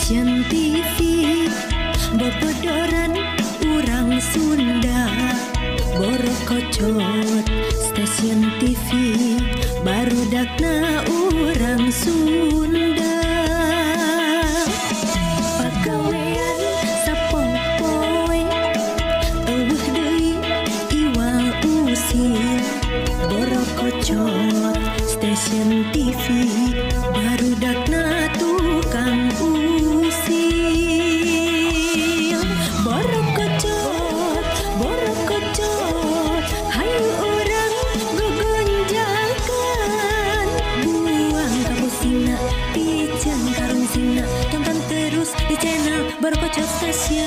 Stasiun TV Bobodoran urang Sunda Borokocot Stasiun TV barudakna urang Sunda Pagawean sapongpoe eueuh deui iwal usil Borokocot Stasiun TV barudakna tukang usil Borokocot hayu urang gugunjakan buang kapusina piceun karungsina tonton terus di channel Borokocot Station.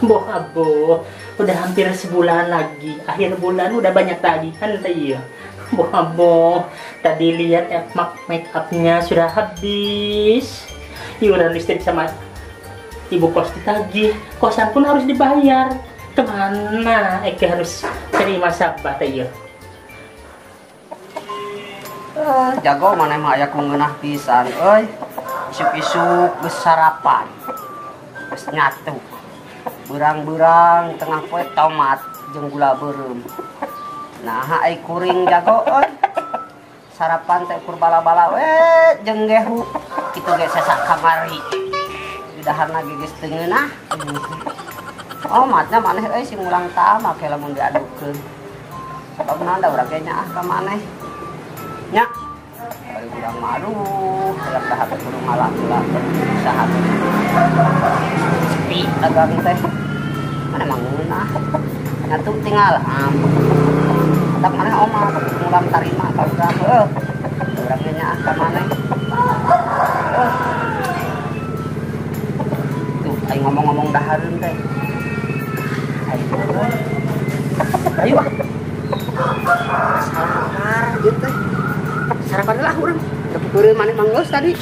Boh abo, udah hampir sebulan lagi. Akhir bulan udah banyak tagihan teh ya. Boh abo, tadi lihat make upnya sudah habis. Iuran listrik sama ibu kos ditagih, kosan pun harus dibayar. Kemana Eke harus terima sabah teh ya? Jago mana mah aya kungeunah pisan euy. Isuk-isuk geus sarapan. Geus nyatu. Berang-berang tengah poe tomat jeung gula beureum. Nah, ai kuring jago euy. Sarapan teh ukur bala-bala we jeung gehu. Kitu ge sesak kamari. Di daharna ge geus teu ngeunah. Oh, matna maneh euy sing ulang tahun make lamun diadukeun. Sababna da urang ge nyaah ka maneh. Nya. Bari urang mah aduh, hayang dahar teh kudu ngalah-ngalah usaha teh. Sepi dagang teh. Mana mangunah nyatu tinggal tak mana oma mulam tarima ka urang urang ge nyaah ka maneh tuh aing ngomong-ngomong dahareun teh ayo sarapan ieu teh sarapan lah urang da peureun maneh manggeus tadi.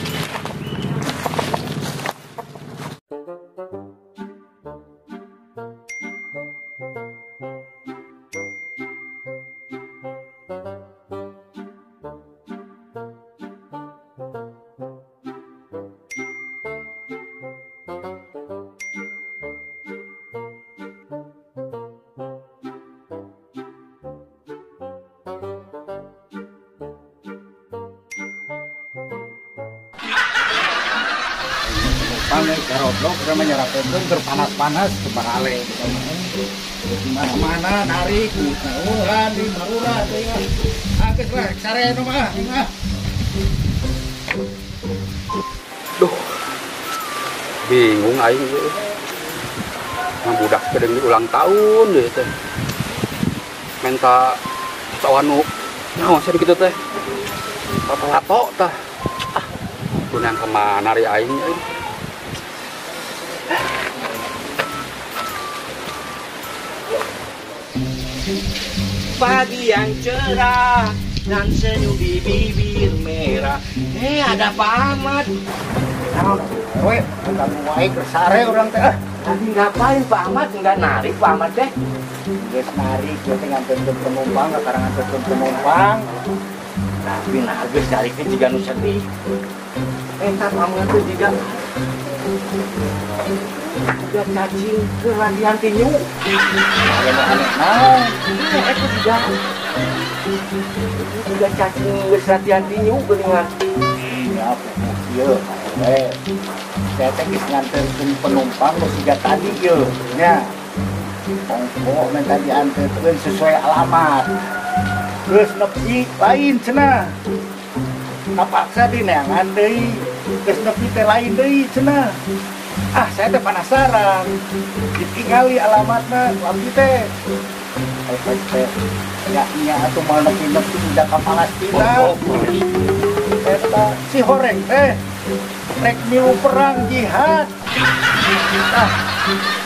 Panen garodok sama nyerapeun terpanas-panas ke parale di mana-mana narik ulah di marura teh ya geus rek sare nu mah duh bingung aing ge budak kedeng di ulang tahun deui teh minta tawanu naon sih kitu teh lato tah kunang kemana ri aing Pagi yang cerah dan senyum di bibir merah. Ada Pak Ahmad. we kamu wae sare urang teh Tadi ngapain Pak Ahmad? Enggak narik Pak Ahmad teh. geus narik ge teh nganterkeun penumpang ka karangan penumpang Tapi nah geus carikeun jiga nu sedih. Pak Ahmad teh jiga udah cacing ke latihan tinju. aneh naon Itu juga cacing geus latihan tinju geuningan. ya ieu we saya teh geus nganterkeun penumpang nu siga tadi ieu nya ongko minta dianterkeun sesuai alamat geus nepi lain cenah kapaksa dineangan deui geus nepi teh lain deui cenah saya teh penasaran ditingali alamatna lambi teh teh ya nya atuh mal nepi-nepi udah ka Palestina eta si horeng teh rek milu perang jihad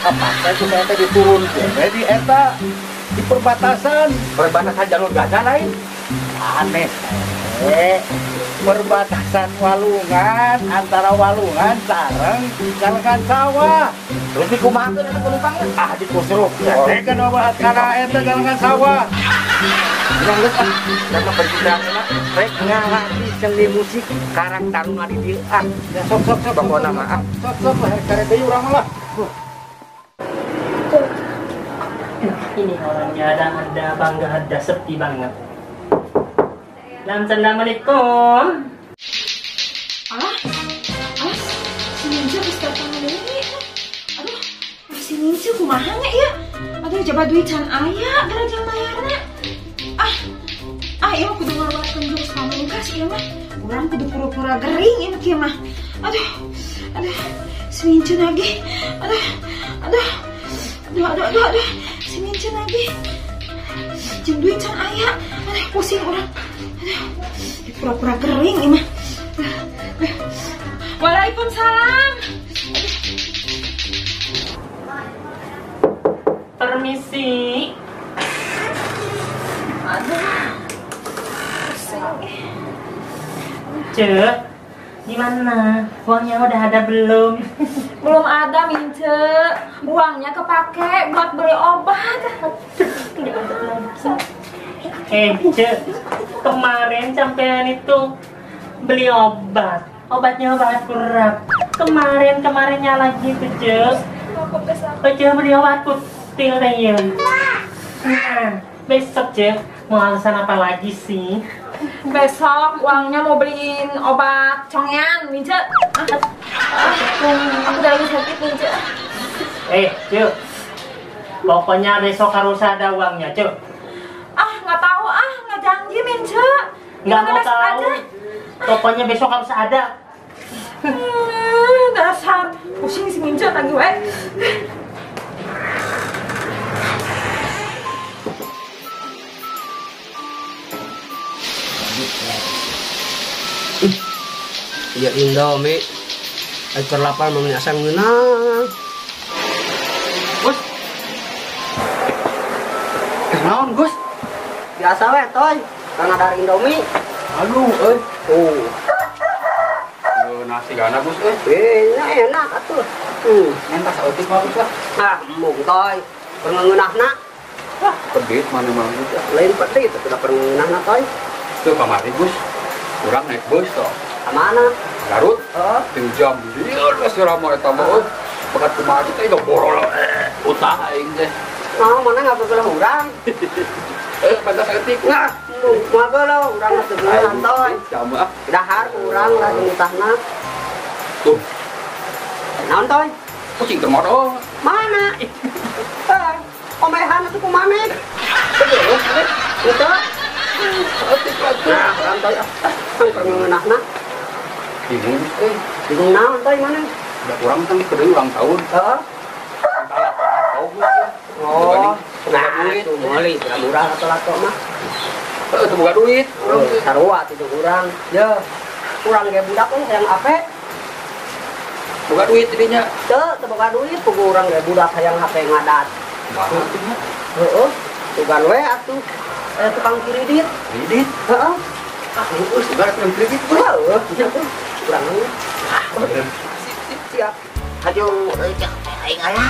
apa itu saya teh diturunkeun di eta di perbatasan Jalur Gaza lain. aneh perbatasan Walungan antara Walungan sareng Galengan Sawah. Terus dikumahakeun atuh penumpang Dikusruk. Teh kan obat kana eta Galengan Sawah. Yang geus karena berjidrang rek ngarti seni musik karang taruna di dieu ah. Ya sok Pokona mah ah. Sok hari deui urang lah. Ini orangnya ada bangga, ada sepi banget. Assalamualaikum. Alah, si Ninja geus datang deui. Aduh, si Ninja kumaha nya ya? Aduh, coba duit can aya gara jang bayarna. Ieu kudu ngorbankeun jurus pamungkas ieu mah. Urang kudu pura-pura gering ieu kieu mah. Aduh, si Ninja lagi. Aduh. Si Ninja lagi. Jeung duit can aya. Aduh, pusing urang. Aduh, pura-pura gering ieu mah. Waalaikumsalam. Permisi. Cek, gimana? Uangnya udah ada belum? Belum ada, Mince. Uangnya kepake buat beli obat. Cek, kemarin sampean itu beli obat. Obatnya obat kurap. Kemarinnya lagi tuh, Cek. Cek beli obat kutil deh. Nah, besok Cek mau alasan apa lagi sih? Besok uangnya mau beliin obat congyan, Mince. Aku udah lagi sakit, Mince. Cek. Pokoknya besok harus ada uangnya, Cek. Nggak tahu, nggak janji, Mince. Nggak mau Besok tahu. aja. Pokoknya besok harus ada. Dasar pusing si Mince lagi, we. Iya Indomie. Ekor lapar mau asam ngeunang. Gus. Naon, Gus? Biasa we toy. Karena dari Indomie. Aduh, Tuh. Nasi gana, Gus, Enak atuh. Entas saeutik mah, Gus lah. Mung toy. Pengeunahna. Pedit mana-mana Gus. Lain pedit tapi da pengeunahna toy. Tuh kamari, Gus. Urang naik bus toh. Mana? Garut. Ting jam lieur geus ramai eta mah. Bakat kumaha teh udah borol. Utah aing teh. Mana nggak bergelah urang. Pantas saeutik. Nah, mah gelah urang teh geuleuhan toy. Jam ah. Dahar urang lah jeung utahna. Tuh, Naon toy? kucing termodal. Mana? Omehan atuh kumaneh. Gitu. Nah, urang toy pengeunahna. Bingung, Bingung naon toy mana? udah kurang kan kedua ulang tahun. Heeh. Oh, Nah, itu meuli murah atau lato mah. itu buka duit. Sarua itu kurang. Ya, kurang ge budak we hayang ape. Buka duit jadinya. Teu boga duit pugu urang ge budak hayang HP ngadat. Banget. Heeh. Tugan we atuh. Tukang kredit. Kredit. Heeh. Terus juga ada kredit. Heeh. Kurang we. Bener. Siap. Aduh, aing aya.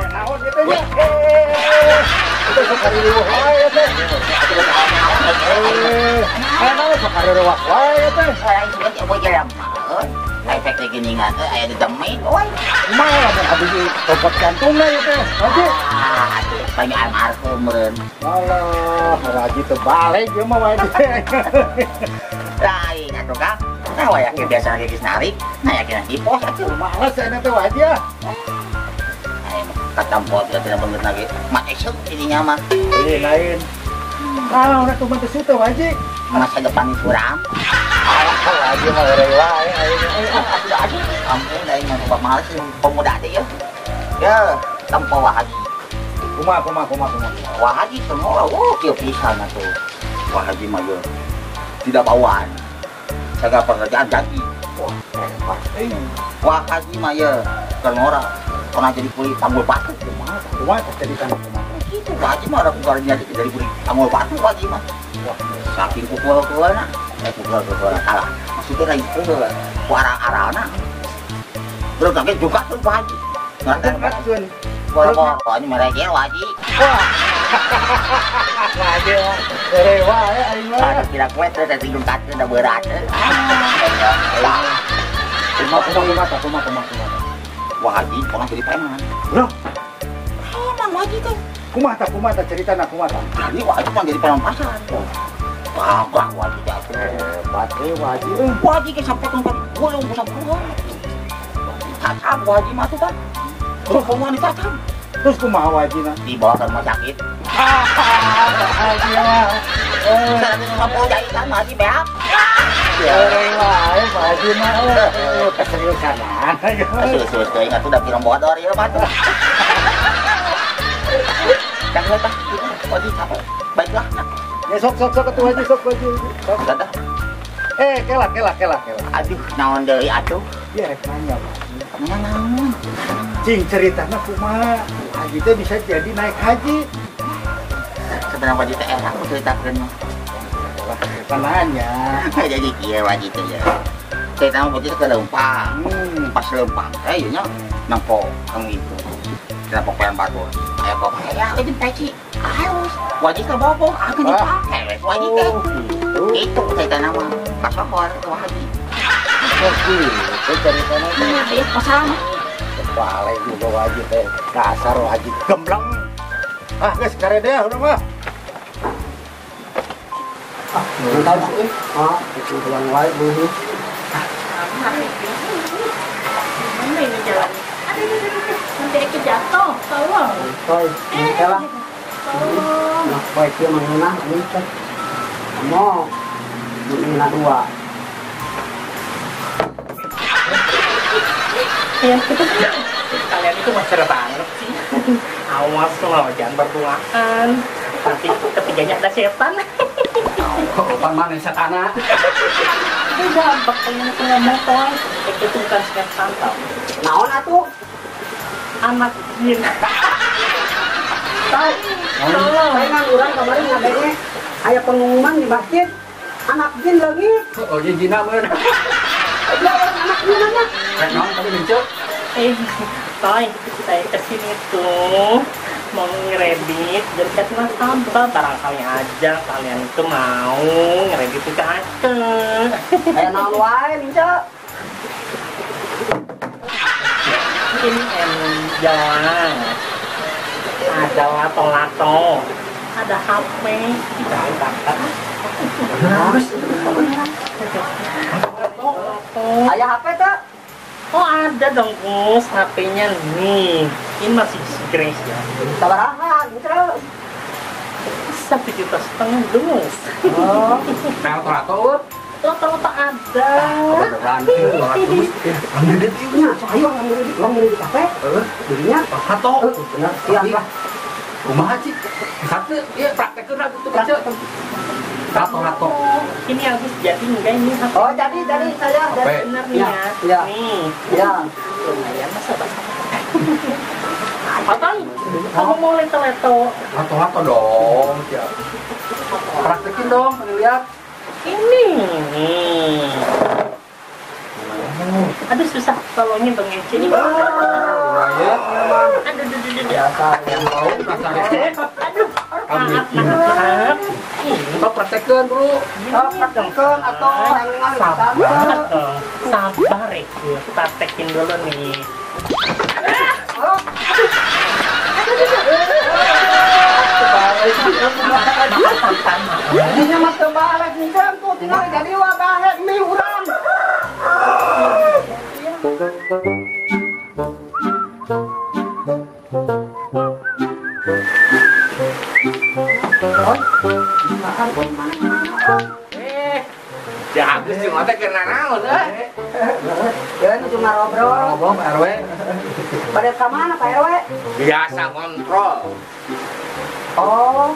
Naon ieu teh nya? Itu sakari wae teh. Naon sakari wae teh. Aing suka coba jalan. Efek lagi ningan aya di demi. Oi. Malah mun abdi tobat jantungna ieu teh. Haji. Aduh, banyak almarhum meureun. Allah, Haji teu balik ieu mah wae teh. Lain atuh Kang. Nah, wayakin biasa lagi geus narik. Nah, yakin dipos atuh. Males cenah teh wae ya. Katampot tidak bener lagi. Mak esuk ininya mah. Lain. Ah, udah tuh mantu situ Haji. Masa depan kurang. Haji mah wae. Aduh, ampun dari mau males pemuda teh ya. Ya, tanpa wahaji. Kumaha. Wahaji semua, kieu pisan atuh. Wahaji mah ya tidak bawaan. Segala pekerjaan jadi. Wahaji mah ya kenora pernah jadi kuli tanggul batu. Kumaha jadi kan kumaha. Itu Wahaji mah ada pukulannya dari kuli tanggul batu Wahaji mah. Saking pukul-pukulanna, pukul-pukulan kalah. Maksudnya lain itu arah-arahna. Belum kaget juga tuh Wahaji. Ngerti kan? Kalau ini mereka Wahaji. Wah, Aja. Rewa ya aing mah. Aduh, tidak kuat teh tinggal kata udah berat. Kumaha. Wah, haji orang jadi preman. Bro, Preman wajib tuh. kumaha tah ceritana kumaha tah? Tadi wajib kan jadi preman pasar. Kagak wajib aku. Hebat wajib. Wajib ke sampai tempat gulung bisa pulang. Tatam wajib mah tuh kan. Terus kamu ditatam. Terus kumaha wajibna? Dibawa ke rumah sakit. Haji mah. Saya cuma mau jahitan wajib ya. Rewa ya wajib mah. Keseriusanan. Terus tuh ingat udah pirang bodor ya mah tuh. Jangan lupa, wajib capek. Baiklah. Ya sok atuh wajib sok wajib. Sok. Dadah. Kelak. Aduh, naon deui atuh. Ya rek nanya. Naon? Cing ceritana kumaha? Haji teh bisa jadi naik haji. Sebenarnya wajib teh enak ceritakeun mah. Kita nanya. Jadi kieu wajib teh ya. Kita mau wajib ke Lempang. Pas Lempang teh nya nampo kang itu. Nampo koyan batu. Aya kok aya itu peci. Harus wajib ke bobok akan dipakai wajib teh. Itu ceritana mah. Kasokor ke haji. Oke, itu ceritana teh. Ya pasal Balik juga wajib teh. Kasar wajib gembleng. Ah, geus karede urang mah. Tahu sih. Itu yang lain dulu. Mana ini jalan? Nanti aku jatuh, tolong. Thôi, thế là Tolong. nó quay kia mà nó ini kan. Mau ini na dua. Ya, kalian itu mesra banget sih. Awas loh, jangan berduaan. Nanti ketiganya ada setan. Pan mana sakana? Udah, bakalnya itu ngomong toh. Itu bukan setan tau. Naon atuh? Anak jin. Tolong. Saya kan orang kemarin ngadengnya aya pengumuman di masjid. Anak jin lagi. Oh, jina meureun. Ya, anak jin aja. Rek naon tadi mencet? Toy, saya kesini tuh mau ngeredit dekat nasabah, barangkali aja kalian itu mau ngeredit ke aku. Aya naon wae, Linca. Ini jalan, ada lato-lato, ada HP, tidak ada. Aya HP teh? Oh ada dong Gus, HP-nya nih. Ini masih Grace ya. Sabaraha, gitu. 1,5 juta Gus. Oh, Rato-rato. Lato-lato ada. Beneran tuh 200. Ambil deh nya, saya ngambil di kafe. Dirinya rato. bener siang lah. Kumaha sih? Satu, iya praktekeun aku tuh baca. Rato-rato. Ini yang Gus jadi enggak ini HP? Oh, jadi saya Apa? Bener nih ya. Ya. Nih. Ya. Lumayan masa bahasa. Apa? Kamu mau leto-leto? Rato-rato dong. Ya. Praktekin dong, lihat. Ini. Aduh susah tolongin Bang Eci ini. Ya. Aduh. Biasa yang mau. Aduh. Maaf. Kau praktekin bro. Praktekeun atau yang Sabar dong. Sabar ya. Praktekin dulu nih. Ini mas kebalik nih kan tuh tinggal jadi wabah mie urang. Jago sih mata kena naon Ya ini cuma ngobrol. Ngobrol Pak RW. Pada ke mana Pak RW? Biasa kontrol. Oh,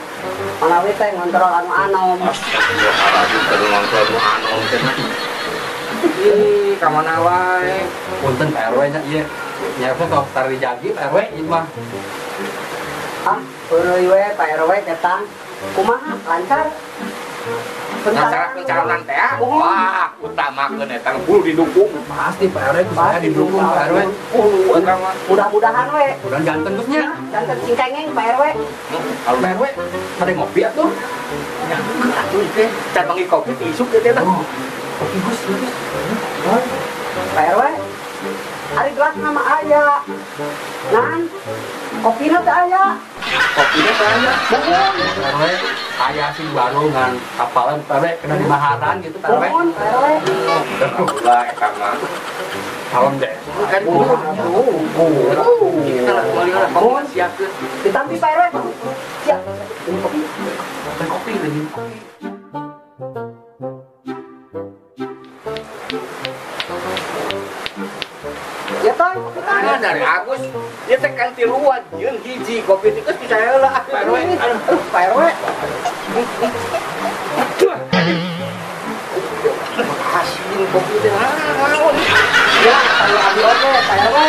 mana we teh ngontrol anu-anu. Astagfirullahaladzim, kudu ngontrol nu anom cenah. Ih, ka mana wae? Punten Pak RW nya ieu. Nya sok tari jagi Pak RW ieu mah. Ah, peureuy we Pak RW datang. Kumaha lancar? Masyarakat calon teh. Wah, utamakeun eta kudu didukung. Pasti Pak RW saya didukung Pak RW. Mudah-mudahan we. Udah jantan terusnya. Dan cingkengeng Pak RW. Kalau Pak RW ada ngopi atuh. Ya, atuh teh can mangi kopi isuk teh teh. Kopi Gus. Pak RW. Ari gelas nama aya. Nan. Kopina teh aya. Kopinya saya. RW aya sih baru ngan kapalan Pak RW kena di maharan gitu Pak RW. Mohon Pak RW. Lah eta mah. Salam deh. Kan kita lah kembali lah. Mohon siapkeun. Ditampi Pak RW. Siap. Kopi lagi. Ya toy, kopi teh. Nah, dari Agus, dia teh kan tiluan, jeung hiji kopi teh geus bisa heula Pak RW. Pak RW. Hasilin kopi teh naon? Ya, kalau abi oke Pak RW.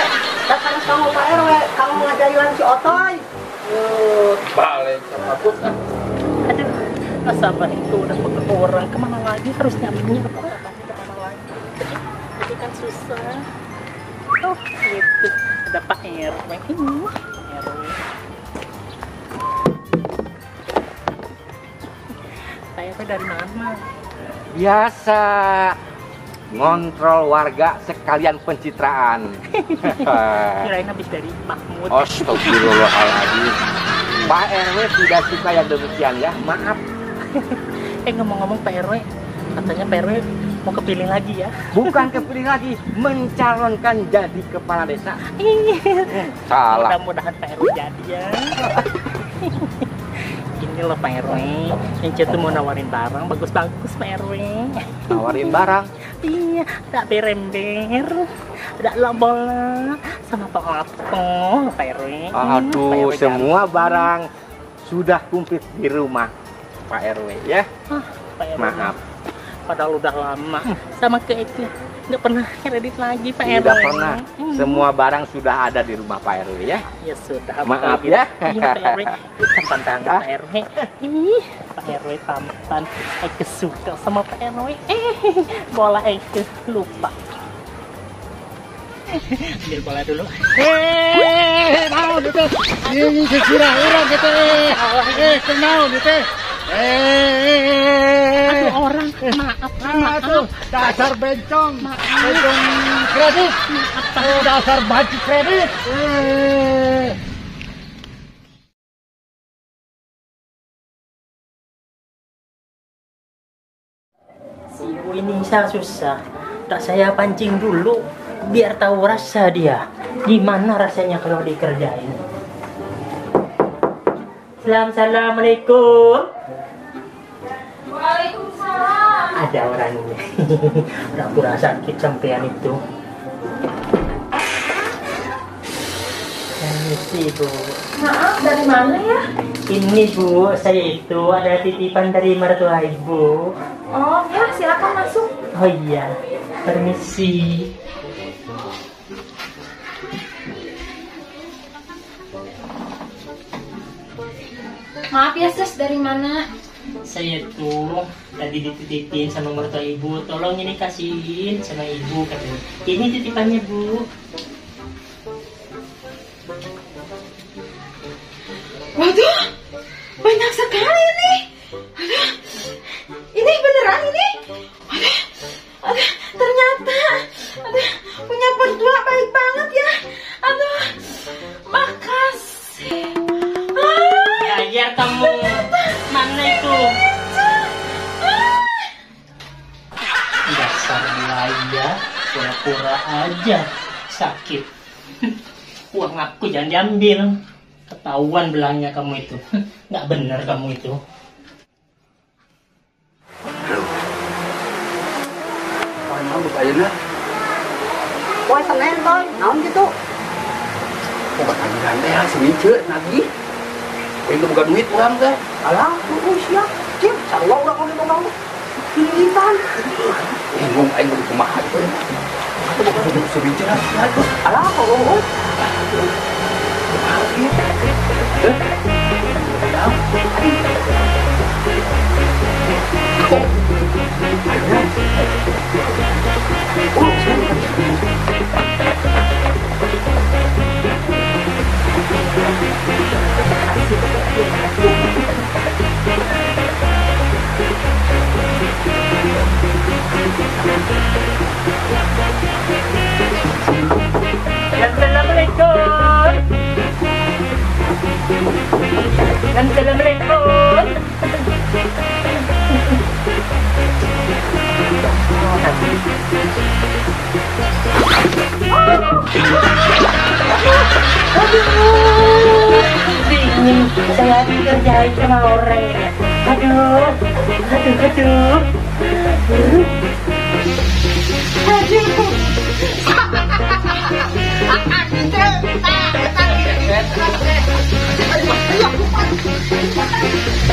Dan karena kamu Pak RW, kamu ngajarilan si Otoy. Balik sama put. Aduh, nasabah itu udah pegang orang, kemana lagi harus nyamperin kemana lagi. Itu kan susah. Oh gitu, ada Pak RW ini. RW. Pak RW dari mana? Biasa ngontrol warga sekalian pencitraan. Kirain habis dari Mahmud. Astagfirullahaladzim. Pak RW tidak suka yang demikian ya, maaf. Ngomong-ngomong Pak RW, katanya Pak RW mau kepilih lagi ya? Bukan kepilih lagi, mencalonkan jadi kepala desa. Salah. Mudah-mudahan Pak RW jadi ya. Ini loh Pak RW, yang tuh mau nawarin barang bagus-bagus Pak RW. Nawarin barang. Iya, ada berember, ada bola, sama tomato Pak RW. Aduh, semua barang sudah komplit di rumah Pak RW ya. Pak RW. Maaf. Padahal udah lama sama ke itu nggak pernah kredit lagi Pak RW. Tidak pernah. Semua barang sudah ada di rumah Pak RW ya. Ya sudah. Maaf gitu. ya. Iya Pak RW. Tampan tangan Pak RW. Ih, Pak RW tampan. Eke suka sama Pak RW. Bola Eke lupa. Ambil bola dulu. Naon itu? Ini sesurah orang kita. Kenaon itu? Aduh orang, maaf. Tuh, dasar bencong. Bencong kredit. Dasar baju kredit. Si ibu ini susah. Tak saya pancing dulu, biar tahu rasa dia. Gimana rasanya kalau dikerjain. Assalamualaikum. Waalaikumsalam. Ada orang ini. Udah pura sakit sampean itu. Permisi Bu. Maaf, dari mana ya? Ini Bu, saya itu ada titipan dari mertua Ibu. Oh ya, silakan masuk. Oh iya, permisi. Maaf ya sis, dari mana? Saya tuh tadi dititipin sama mertua Ibu, tolong ini kasihin sama Ibu katanya. Ini titipannya Bu. Waduh, banyak sekali nih. Aduh, ini beneran ini? Aduh, ternyata, punya mertua baik banget ya. Aduh, makasih. Ajar kamu, mana itu? Dasar belanja, pura-pura aja sakit. Uang aku jangan diambil. Ketahuan belanja kamu itu. Nggak bener kamu itu. Mana buka ayeuna? Poe Senin toy, naon gitu? Kok bakal gande ya si Mice nagih. Itu bukan duit urang teh. Alah, siap. Cip, sarua urang mau ngomong. Pilihan. Bingung aing kudu kumaha itu. Atuh bukan duit si Mice lah. Alah, kok Kok Nanti dalam telepon. Dingin, saya dikerjain sama orang ini. Aduh.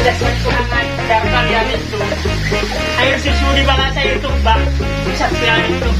Dasar kalian itu. Air susu di bawah saya itu, Bang. Bisa kalian itu.